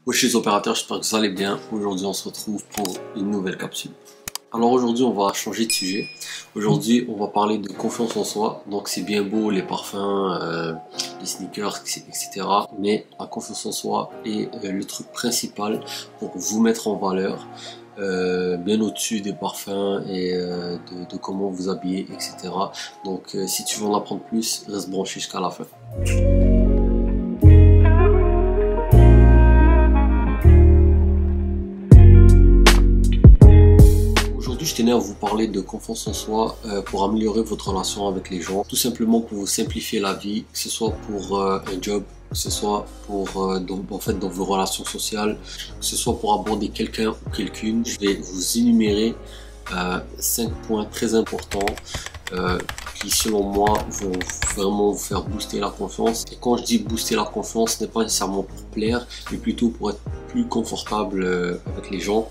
Wesh les opérateurs, j'espère que vous allez bien. Aujourd'hui on se retrouve pour une nouvelle capsule. Alors aujourd'hui on va changer de sujet. Aujourd'hui on va parler de confiance en soi. Donc c'est bien beau les parfums, les sneakers, etc. Mais la confiance en soi est le truc principal pour vous mettre en valeur. Bien au-dessus des parfums et de comment vous habiller, etc. Donc si tu veux en apprendre plus, reste branché jusqu'à la fin. Je tenais à vous parler de confiance en soi pour améliorer votre relation avec les gens, tout simplement pour vous simplifier la vie, que ce soit pour un job, que ce soit pour dans vos relations sociales, que ce soit pour aborder quelqu'un ou quelqu'une. Je vais vous énumérer 5 points très importants qui selon moi vont vraiment vous faire booster la confiance. Et quand je dis booster la confiance, ce n'est pas nécessairement pour plaire, mais plutôt pour être plus confortable avec les gens,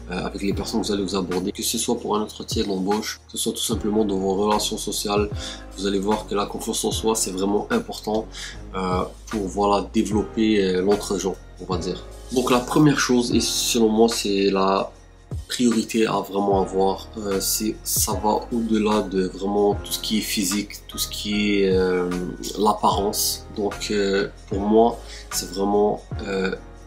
avec les personnes que vous allez vous aborder, que ce soit pour un entretien d'embauche, que ce soit tout simplement dans vos relations sociales. Vous allez voir que la confiance en soi c'est vraiment important pour développer l'entre-gens, on va dire. Donc la première chose, et selon moi c'est la priorité à vraiment avoir, ça va au-delà de vraiment tout ce qui est physique, tout ce qui est l'apparence. Donc pour moi c'est vraiment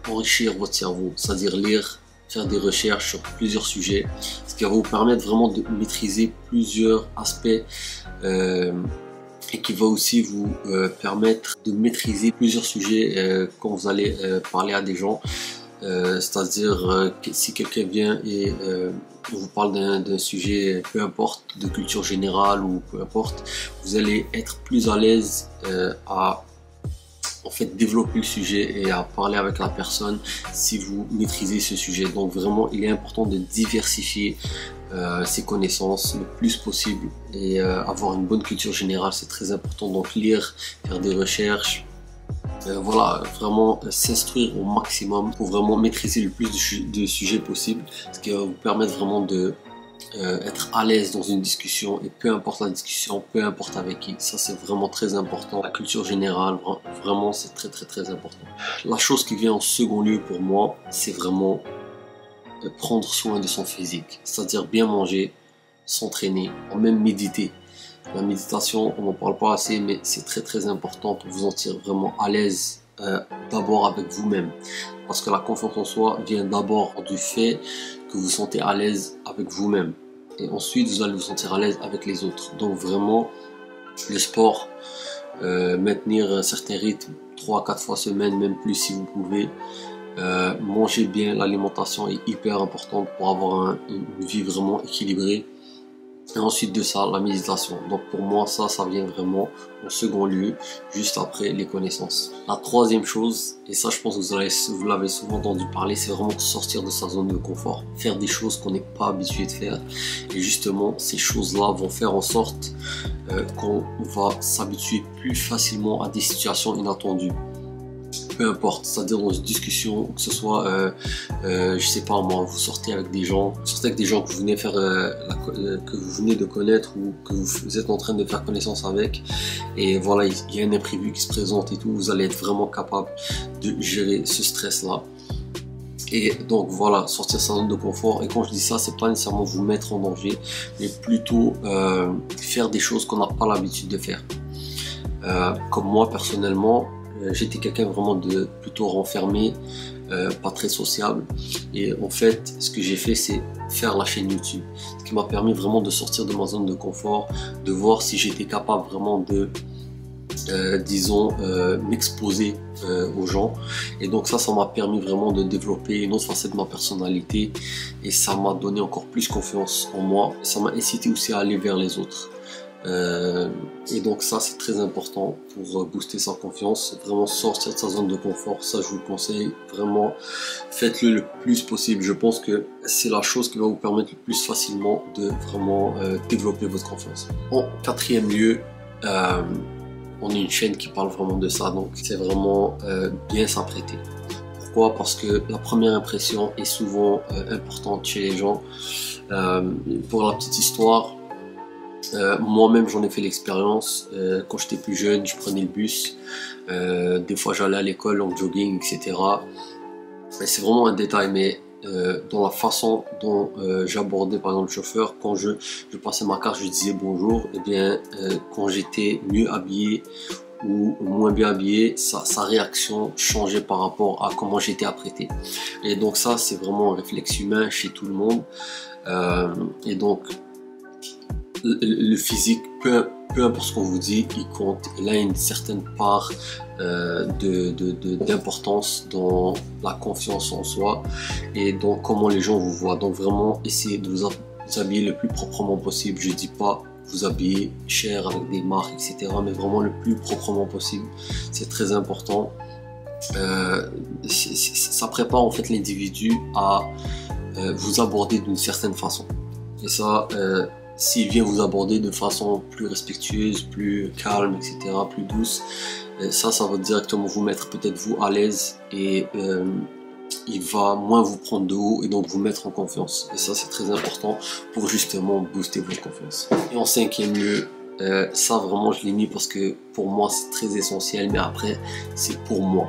enrichir votre cerveau, c'est-à-dire lire, faire des recherches sur plusieurs sujets, ce qui va vous permettre vraiment de maîtriser plusieurs aspects et qui va aussi vous permettre de maîtriser plusieurs sujets quand vous allez parler à des gens. C'est-à-dire que si quelqu'un vient et vous parle d'un sujet, peu importe, de culture générale ou peu importe, vous allez être plus à l'aise à développer le sujet et à parler avec la personne si vous maîtrisez ce sujet. Donc vraiment il est important de diversifier ses connaissances le plus possible et avoir une bonne culture générale, c'est très important. Donc lire, faire des recherches, vraiment s'instruire au maximum pour vraiment maîtriser le plus de sujets possible, ce qui va vous permettre vraiment de être à l'aise dans une discussion, et peu importe la discussion, peu importe avec qui, ça c'est vraiment très important. La culture générale, vraiment c'est très important. La chose qui vient en second lieu pour moi, c'est vraiment prendre soin de son physique, c'est-à-dire bien manger, s'entraîner, même méditer. La méditation, on n'en parle pas assez, mais c'est très important pour vous sentir vraiment à l'aise d'abord avec vous-même. Parce que la confiance en soi vient d'abord du fait que vous vous sentez à l'aise avec vous-même. Et ensuite, vous allez vous sentir à l'aise avec les autres. Donc vraiment, le sport, maintenir un certain rythme, 3 à 4 fois semaine, même plus si vous pouvez. Manger bien, l'alimentation est hyper importante pour avoir une vie vraiment équilibrée. Et ensuite de ça, la méditation. Donc pour moi, ça vient vraiment en second lieu, juste après les connaissances. La troisième chose, et ça je pense que vous l'avez souvent entendu parler, c'est vraiment sortir de sa zone de confort. Faire des choses qu'on n'est pas habitué de faire. Et justement, ces choses-là vont faire en sorte qu'on va s'habituer plus facilement à des situations inattendues. Peu importe, c'est-à-dire dans une discussion, que ce soit, je sais pas moi, vous sortez avec des gens, que vous venez faire, que vous venez de connaître ou que vous êtes en train de faire connaissance avec, et voilà, il y a un imprévu qui se présente et tout, vous allez être vraiment capable de gérer ce stress-là. Et donc voilà, sortir de sa zone de confort. Et quand je dis ça, c'est pas nécessairement vous mettre en danger, mais plutôt faire des choses qu'on n'a pas l'habitude de faire. Comme moi personnellement, j'étais quelqu'un vraiment de plutôt renfermé, pas très sociable, et en fait ce que j'ai fait c'est faire la chaîne YouTube, ce qui m'a permis vraiment de sortir de ma zone de confort, de voir si j'étais capable vraiment de m'exposer aux gens, et donc ça m'a permis vraiment de développer une autre facette de ma personnalité, et ça m'a donné encore plus confiance en moi, ça m'a incité aussi à aller vers les autres. Et donc ça c'est très important pour booster sa confiance, vraiment sortir de sa zone de confort. Ça je vous le conseille, vraiment faites-le le plus possible. Je pense que c'est la chose qui va vous permettre le plus facilement de vraiment développer votre confiance. En quatrième lieu, on est une chaîne qui parle vraiment de ça, donc c'est vraiment bien s'apprêter. Pourquoi? Parce que la première impression est souvent importante chez les gens. Pour la petite histoire, moi-même j'en ai fait l'expérience. Quand j'étais plus jeune, je prenais le bus, des fois j'allais à l'école en jogging, etc. c'est vraiment un détail, mais dans la façon dont j'abordais par exemple le chauffeur, quand je passais ma carte, je disais bonjour, et bien quand j'étais mieux habillé ou moins bien habillé, sa réaction changeait par rapport à comment j'étais apprêté. Et donc ça, c'est vraiment un réflexe humain chez tout le monde. Et donc le physique, peu importe ce qu'on vous dit, il compte. Il a une certaine part d'importance dans la confiance en soi et dans comment les gens vous voient. Donc vraiment, essayez de vous habiller le plus proprement possible. Je dis pas vous habiller cher avec des marques, etc. mais vraiment le plus proprement possible. C'est très important. Ça prépare en fait l'individu à vous aborder d'une certaine façon. Et ça, s'il vient vous aborder de façon plus respectueuse, plus calme, etc., plus douce, ça va directement vous mettre peut-être vous à l'aise et il va moins vous prendre de haut et donc vous mettre en confiance. Et ça, c'est très important pour justement booster votre confiance. Et en 5e lieu, ça vraiment je l'ai mis parce que pour moi c'est très essentiel, mais après c'est pour moi.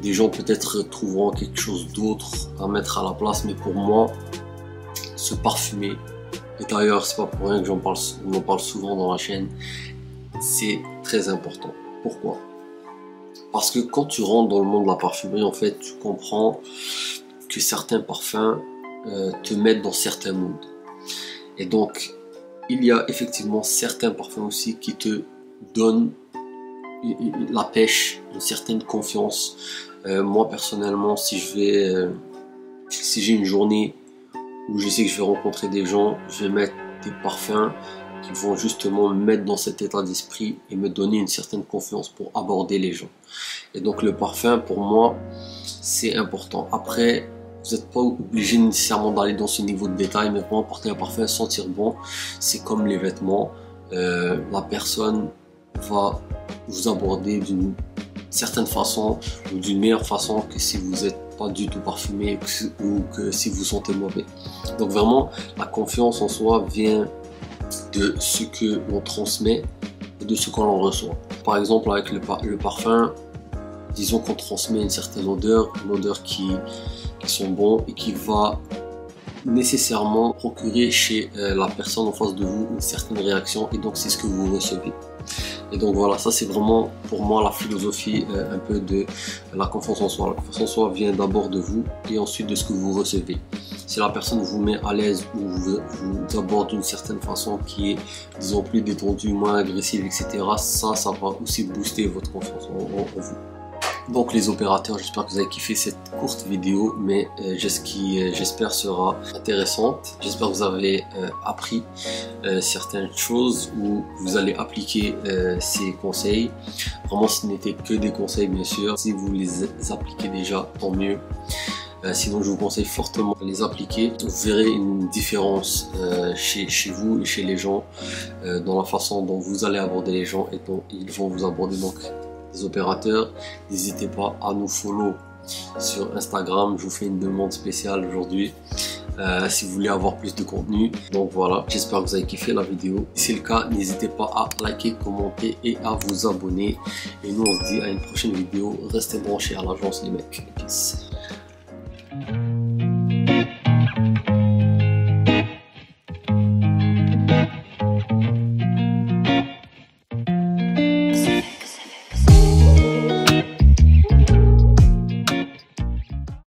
Des gens peut-être trouveront quelque chose d'autre à mettre à la place, mais pour moi, se parfumer, et d'ailleurs c'est pas pour rien que on en parle souvent dans la chaîne, c'est très important. Pourquoi? Parce que quand tu rentres dans le monde de la parfumerie, en fait, tu comprends que certains parfums te mettent dans certains moods. Et donc, il y a effectivement certains parfums aussi qui te donnent la pêche, une certaine confiance. Moi personnellement, si j'ai une journée où je sais que je vais rencontrer des gens, je vais mettre des parfums qui vont justement me mettre dans cet état d'esprit et me donner une certaine confiance pour aborder les gens. Et donc le parfum, pour moi, c'est important. Après, vous n'êtes pas obligé nécessairement d'aller dans ce niveau de détail, mais vraiment porter un parfum, sentir bon, c'est comme les vêtements. La personne va vous aborder d'une certaine façon ou d'une meilleure façon que si vous n'êtes pas du tout parfumé ou que si vous sentez mauvais. Donc vraiment, la confiance en soi vient de ce que l'on transmet et de ce que l'on reçoit. Par exemple, avec le parfum, disons qu'on transmet une certaine odeur, qui sont bons et qui va nécessairement procurer chez la personne en face de vous une certaine réaction, et donc c'est ce que vous recevez. Et donc voilà, ça c'est vraiment pour moi la philosophie un peu de la confiance en soi. La confiance en soi vient d'abord de vous et ensuite de ce que vous recevez. Si la personne vous met à l'aise ou vous aborde d'une certaine façon qui est, disons, plus détendue, moins agressive, etc., ça va aussi booster votre confiance en vous. Donc les opérateurs, j'espère que vous avez kiffé cette courte vidéo, mais j'espère sera intéressante. J'espère que vous avez appris certaines choses ou vous allez appliquer ces conseils. Vraiment, ce n'était que des conseils, bien sûr. Si vous les appliquez déjà, tant mieux. Sinon, je vous conseille fortement de les appliquer. Vous verrez une différence chez vous et chez les gens dans la façon dont vous allez aborder les gens et dont ils vont vous aborder. Donc, les opérateurs, n'hésitez pas à nous follow sur Instagram. Je vous fais une demande spéciale aujourd'hui si vous voulez avoir plus de contenu. Donc voilà, j'espère que vous avez kiffé la vidéo. Si c'est le cas, n'hésitez pas à liker, commenter et à vous abonner. Et nous on se dit à une prochaine vidéo. Restez branchés à l'agence les mecs. Peace.